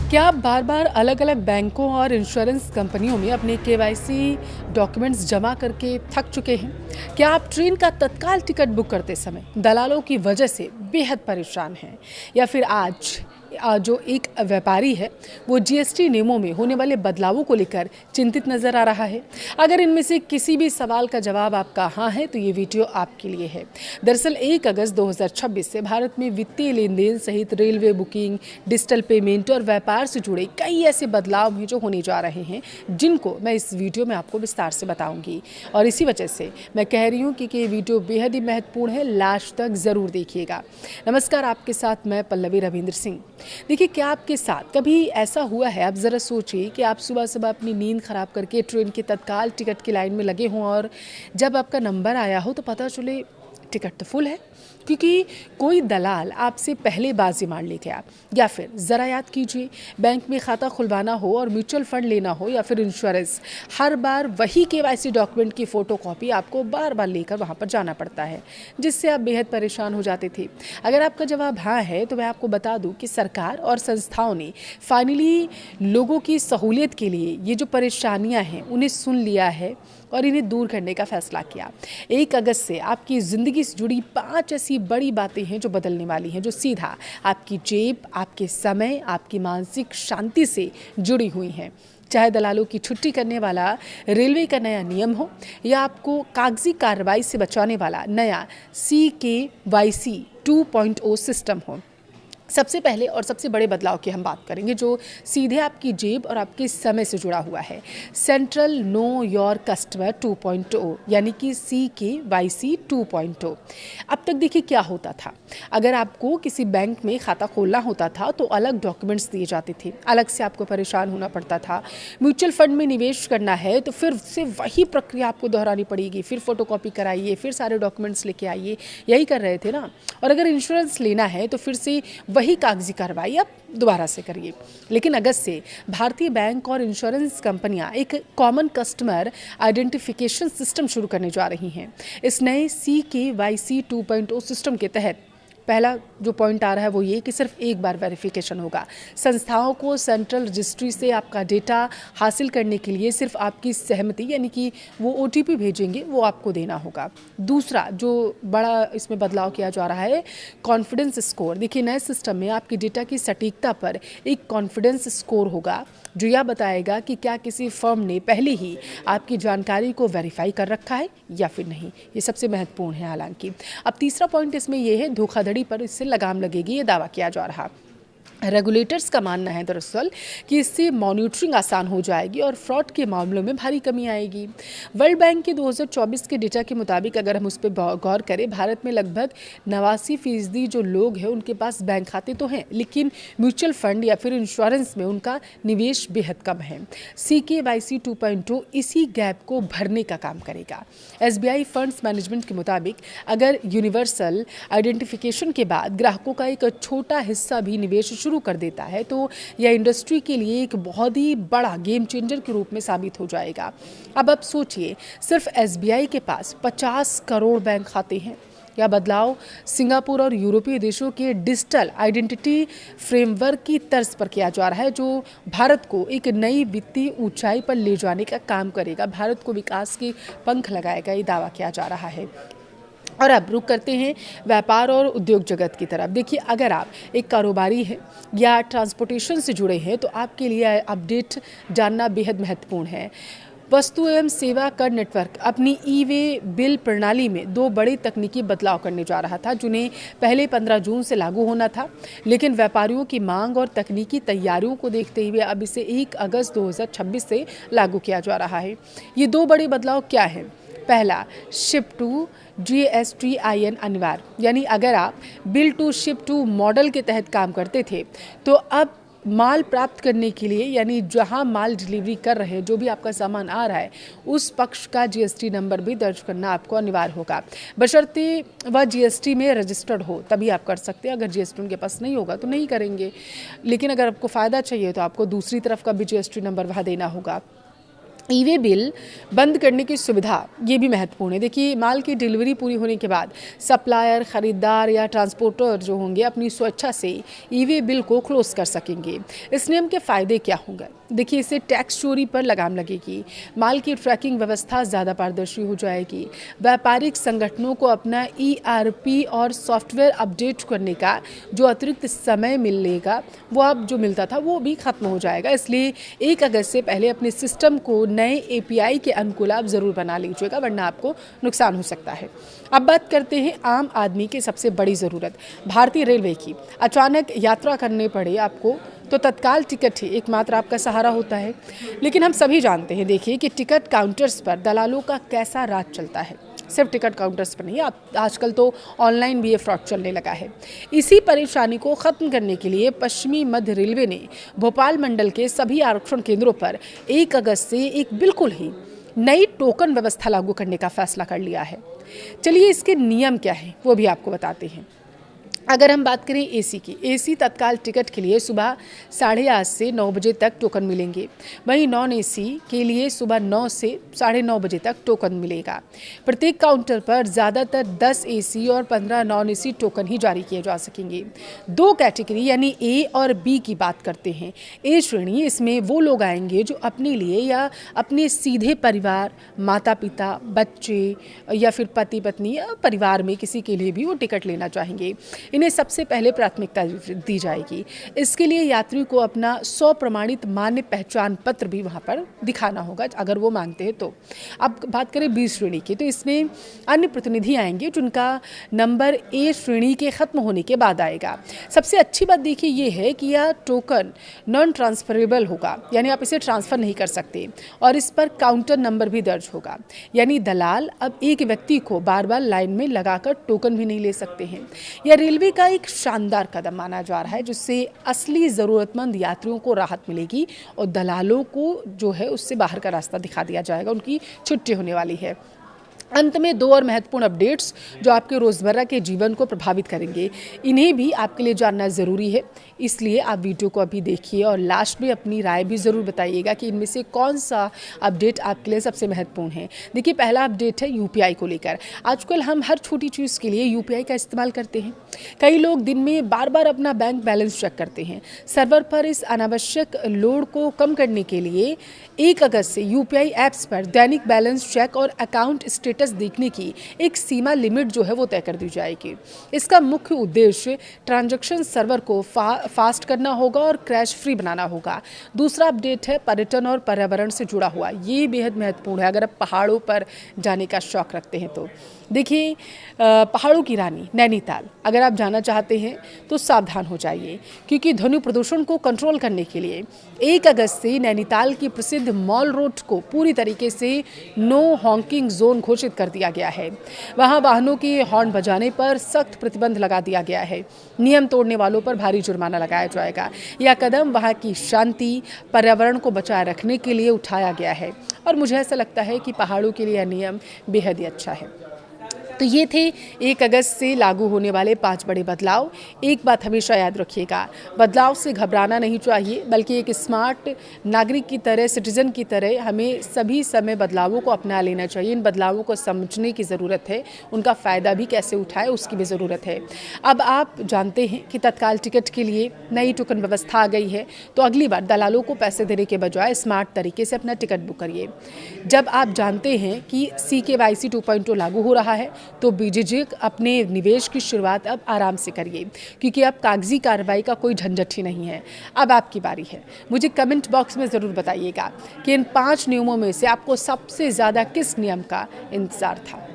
क्या आप बार बार अलग अलग बैंकों और इंश्योरेंस कंपनियों में अपने केवाईसी डॉक्यूमेंट्स जमा करके थक चुके हैं? क्या आप ट्रेन का तत्काल टिकट बुक करते समय दलालों की वजह से बेहद परेशान हैं? या फिर आज जो एक व्यापारी है वो जीएसटी नियमों में होने वाले बदलावों को लेकर चिंतित नजर आ रहा है? अगर इनमें से किसी भी सवाल का जवाब आपका हाँ है तो ये वीडियो आपके लिए है। दरअसल 1 अगस्त 2026 से भारत में वित्तीय लेन देन सहित रेलवे बुकिंग, डिजिटल पेमेंट और व्यापार से जुड़े कई ऐसे बदलाव हैं जो होने जा रहे हैं, जिनको मैं इस वीडियो में आपको विस्तार से बताऊंगी। और इसी वजह से मैं कह रही हूँ कि ये वीडियो बेहद ही महत्वपूर्ण है, लास्ट तक जरूर देखिएगा। नमस्कार, आपके साथ मैं पल्लवी रविंद्र सिंह। देखिए, क्या आपके साथ कभी ऐसा हुआ है? आप ज़रा सोचिए कि आप सुबह सुबह अपनी नींद खराब करके ट्रेन के तत्काल टिकट की लाइन में लगे हों और जब आपका नंबर आया हो तो पता चले टिकट तो फुल है, क्योंकि कोई दलाल आपसे पहले बाजी मार ले गया। या फिर ज़रा याद कीजिए, बैंक में खाता खुलवाना हो और म्यूचुअल फंड लेना हो या फिर इंश्योरेंस, हर बार वही केवाईसी डॉक्यूमेंट की फ़ोटोकॉपी आपको बार बार लेकर वहाँ पर जाना पड़ता है, जिससे आप बेहद परेशान हो जाते थे। अगर आपका जवाब हाँ है तो मैं आपको बता दूँ कि सरकार और संस्थाओं ने फाइनली लोगों की सहूलियत के लिए ये जो परेशानियाँ हैं उन्हें सुन लिया है और इन्हें दूर करने का फैसला किया। 1 अगस्त से आपकी ज़िंदगी से जुड़ी 5 ऐसी बड़ी बातें हैं जो बदलने वाली हैं, जो सीधा आपकी जेब, आपके समय, आपकी मानसिक शांति से जुड़ी हुई हैं। चाहे दलालों की छुट्टी करने वाला रेलवे का नया नियम हो या आपको कागजी कार्रवाई से बचाने वाला नया CKYC 2.0 सिस्टम हो। सबसे पहले और सबसे बड़े बदलाव की हम बात करेंगे जो सीधे आपकी जेब और आपके समय से जुड़ा हुआ है। सेंट्रल नो योर कस्टमर 2.0 यानी कि CKYC 2.0। अब तक देखिए क्या होता था, अगर आपको किसी बैंक में खाता खोलना होता था तो अलग डॉक्यूमेंट्स दिए जाते थे, अलग से आपको परेशान होना पड़ता था। म्यूचुअल फंड में निवेश करना है तो फिर से वही प्रक्रिया आपको दोहरानी पड़ेगी, फिर फोटोकॉपी कराइए, फिर सारे डॉक्यूमेंट्स लेके आइए, यही कर रहे थे ना। और अगर इंश्योरेंस लेना है तो फिर से वही कागजी कार्रवाई आप दोबारा से करिए। लेकिन अगस्त से भारतीय बैंक और इंश्योरेंस कंपनियां एक कॉमन कस्टमर आइडेंटिफिकेशन सिस्टम शुरू करने जा रही हैं। इस नए CKYC 2.0 सिस्टम के तहत पहला जो पॉइंट आ रहा है वो ये कि सिर्फ एक बार वेरिफिकेशन होगा। संस्थाओं को सेंट्रल रजिस्ट्री से आपका डेटा हासिल करने के लिए सिर्फ आपकी सहमति यानी कि वो OTP भेजेंगे, वो आपको देना होगा। दूसरा जो बड़ा इसमें बदलाव किया जा रहा है, कॉन्फिडेंस स्कोर। देखिए, नए सिस्टम में आपकी डेटा की सटीकता पर एक कॉन्फिडेंस स्कोर होगा जो यह बताएगा कि क्या किसी फर्म ने पहले ही आपकी जानकारी को वेरीफाई कर रखा है या फिर नहीं। ये सबसे महत्वपूर्ण है। हालांकि अब तीसरा पॉइंट इसमें यह है, धोखाधड़ी पर इससे लगाम लगेगी, ये दावा किया जा रहा। रेगुलेटर्स का मानना है दरअसल कि इससे मॉनिटरिंग आसान हो जाएगी और फ्रॉड के मामलों में भारी कमी आएगी। वर्ल्ड बैंक के 2024 के डेटा के मुताबिक अगर हम उस पर गौर करें, भारत में लगभग 89% जो लोग हैं उनके पास बैंक खाते तो हैं, लेकिन म्यूचुअल फंड या फिर इंश्योरेंस में उनका निवेश बेहद कम है। CKYC 2.0 इसी गैप को भरने का काम करेगा। SBI फंड्स मैनेजमेंट के मुताबिक अगर यूनिवर्सल आइडेंटिफिकेशन के बाद ग्राहकों का एक छोटा हिस्सा भी निवेश शुरू कर देता है तो यह इंडस्ट्री के लिए एक बहुत ही बड़ा गेम चेंजर के रूप में साबित हो जाएगा। अब आप सोचिए, सिर्फ SBI के पास 50 करोड़ बैंक खाते हैं। यह बदलाव सिंगापुर और यूरोपीय देशों के डिजिटल आइडेंटिटी फ्रेमवर्क की तर्ज पर किया जा रहा है, जो भारत को एक नई वित्तीय ऊंचाई पर ले जाने का काम करेगा, भारत को विकास के पंख लगाएगा, ये दावा किया जा रहा है। और अब रुक करते हैं व्यापार और उद्योग जगत की तरफ। देखिए, अगर आप एक कारोबारी हैं या ट्रांसपोर्टेशन से जुड़े हैं तो आपके लिए अपडेट जानना बेहद महत्वपूर्ण है। वस्तु एवं सेवा कर नेटवर्क अपनी ई-वे बिल प्रणाली में 2 बड़े तकनीकी बदलाव करने जा रहा था, जिन्हें पहले 15 जून से लागू होना था, लेकिन व्यापारियों की मांग और तकनीकी तैयारियों को देखते हुए अब इसे 1 अगस्त 2026 से लागू किया जा रहा है। ये 2 बड़े बदलाव क्या हैं? पहला, शिप टू GSTIN अनिवार्य, यानी अगर आप bill to ship to model के तहत काम करते थे तो अब माल प्राप्त करने के लिए, यानी जहां माल डिलीवरी कर रहे हैं, जो भी आपका सामान आ रहा है, उस पक्ष का GST नंबर भी दर्ज करना आपको अनिवार्य होगा, बशर्ते वह GST में रजिस्टर्ड हो, तभी आप कर सकते हैं। अगर GST उनके पास नहीं होगा तो नहीं करेंगे। लेकिन अगर आपको फ़ायदा चाहिए तो आपको दूसरी तरफ का भी GST नंबर वहाँ देना होगा। ई-वे बिल बंद करने की सुविधा ये भी महत्वपूर्ण है। देखिए, माल की डिलीवरी पूरी होने के बाद सप्लायर, खरीदार या ट्रांसपोर्टर जो होंगे अपनी स्वेच्छा से ई-वे बिल को क्लोज कर सकेंगे। इस नियम के फ़ायदे क्या होंगे? देखिए, इससे टैक्स चोरी पर लगाम लगेगी, माल की ट्रैकिंग व्यवस्था ज़्यादा पारदर्शी हो जाएगी, व्यापारिक संगठनों को अपना ERP और सॉफ्टवेयर अपडेट करने का जो अतिरिक्त समय मिलेगा वो अब जो मिलता था वो भी ख़त्म हो जाएगा। इसलिए 1 अगस्त से पहले अपने सिस्टम को नए API के अनुकूल आप ज़रूर बना लीजिएगा, वरना आपको नुकसान हो सकता है। अब बात करते हैं आम आदमी की सबसे बड़ी ज़रूरत भारतीय रेलवे की। अचानक यात्रा करने पड़े आपको तो तत्काल टिकट ही एकमात्र आपका सहारा होता है। लेकिन हम सभी जानते हैं, देखिए, कि टिकट काउंटर्स पर दलालों का कैसा राज चलता है। सिर्फ टिकट काउंटर्स पर नहीं, आजकल तो ऑनलाइन भी ये फ्रॉड चलने लगा है। इसी परेशानी को ख़त्म करने के लिए पश्चिमी मध्य रेलवे ने भोपाल मंडल के सभी आरक्षण केंद्रों पर 1 अगस्त से एक बिल्कुल ही नई टोकन व्यवस्था लागू करने का फैसला कर लिया है। चलिए, इसके नियम क्या है वो भी आपको बताते हैं। अगर हम बात करें एसी की, एसी तत्काल टिकट के लिए सुबह 8:30 से 9 बजे तक टोकन मिलेंगे। वहीं नॉन एसी के लिए सुबह 9 से 9:30 बजे तक टोकन मिलेगा। प्रत्येक काउंटर पर ज़्यादातर 10 एसी और 15 नॉन एसी टोकन ही जारी किए जा सकेंगे। 2 कैटेगरी यानी ए और बी की बात करते हैं। ए श्रेणी, इसमें वो लोग आएंगे जो अपने लिए या अपने सीधे परिवार, माता पिता, बच्चे या फिर पति पत्नी या परिवार में किसी के लिए भी वो टिकट लेना चाहेंगे। इन्हें सबसे पहले प्राथमिकता दी जाएगी। इसके लिए यात्री को अपना 100 प्रमाणित मान्य पहचान पत्र भी वहाँ पर दिखाना होगा अगर वो मांगते हैं तो। अब बात करें बी श्रेणी की, तो इसमें अन्य प्रतिनिधि आएंगे जिनका नंबर ए श्रेणी के खत्म होने के बाद आएगा। सबसे अच्छी बात देखिए ये है कि यह टोकन नॉन ट्रांसफरेबल होगा, यानी आप इसे ट्रांसफ़र नहीं कर सकते, और इस पर काउंटर नंबर भी दर्ज होगा। यानी दलाल अब एक व्यक्ति को बार बार लाइन में लगाकर टोकन भी नहीं ले सकते हैं। यह रेलवे का एक शानदार कदम माना जा रहा है, जिससे असली ज़रूरतमंद यात्रियों को राहत मिलेगी और दलालों को जो है उससे बाहर का रास्ता दिखा दिया जाएगा। उनकी छुट्टी होने वाली है। अंत में 2 और महत्वपूर्ण अपडेट्स जो आपके रोज़मर्रा के जीवन को प्रभावित करेंगे, इन्हें भी आपके लिए जानना ज़रूरी है, इसलिए आप वीडियो को अभी देखिए और लास्ट में अपनी राय भी ज़रूर बताइएगा कि इनमें से कौन सा अपडेट आपके लिए सबसे महत्वपूर्ण है। देखिए, पहला अपडेट है UPI को लेकर। आजकल हम हर छोटी चीज़ के लिए UPI का इस्तेमाल करते हैं। कई लोग दिन में बार बार अपना बैंक बैलेंस चेक करते हैं। सर्वर पर इस अनावश्यक लोड को कम करने के लिए 1 अगस्त से UPI ऐप्स पर दैनिक बैलेंस चेक और अकाउंट स्टेटस देखने की एक सीमा लिमिट जो है वो तय कर दी जाएगी। इसका मुख्य उद्देश्य ट्रांजैक्शन सर्वर को फास्ट करना होगा और क्रैश फ्री बनाना होगा। दूसरा अपडेट है पर्यटन और पर्यावरण से जुड़ा हुआ। ये बेहद महत्वपूर्ण है अगर आप पहाड़ों पर जाने का शौक रखते हैं तो। देखिए, पहाड़ों की रानी नैनीताल अगर आप जाना चाहते हैं तो सावधान हो जाइए, क्योंकि ध्वनि प्रदूषण को कंट्रोल करने के लिए 1 अगस्त से नैनीताल की प्रसिद्ध मॉल रोड को पूरी तरीके से नो हॉकिंग जोन घोषित कर दिया गया है। वहां वाहनों के हॉर्न बजाने पर सख्त प्रतिबंध लगा दिया गया है। नियम तोड़ने वालों पर भारी जुर्माना लगाया जाएगा। यह कदम वहां की शांति, पर्यावरण को बचाए रखने के लिए उठाया गया है और मुझे ऐसा लगता है कि पहाड़ों के लिए यह नियम बेहद ही अच्छा है। तो ये थे 1 अगस्त से लागू होने वाले 5 बड़े बदलाव। एक बात हमेशा याद रखिएगा, बदलाव से घबराना नहीं चाहिए, बल्कि एक स्मार्ट नागरिक की तरह, सिटीजन की तरह हमें सभी समय बदलावों को अपना लेना चाहिए। इन बदलावों को समझने की ज़रूरत है, उनका फ़ायदा भी कैसे उठाए उसकी भी ज़रूरत है। अब आप जानते हैं कि तत्काल टिकट के लिए नई टोकन व्यवस्था आ गई है, तो अगली बार दलालों को पैसे देने के बजाय स्मार्ट तरीके से अपना टिकट बुक करिए। जब आप जानते हैं कि CKYC 2.0 लागू हो रहा है, तो बीजीजिक अपने निवेश की शुरुआत अब आराम से करिए, क्योंकि अब कागजी कार्रवाई का कोई झंझट ही नहीं है। अब आपकी बारी है। मुझे कमेंट बॉक्स में ज़रूर बताइएगा कि इन 5 नियमों में से आपको सबसे ज़्यादा किस नियम का इंतज़ार था।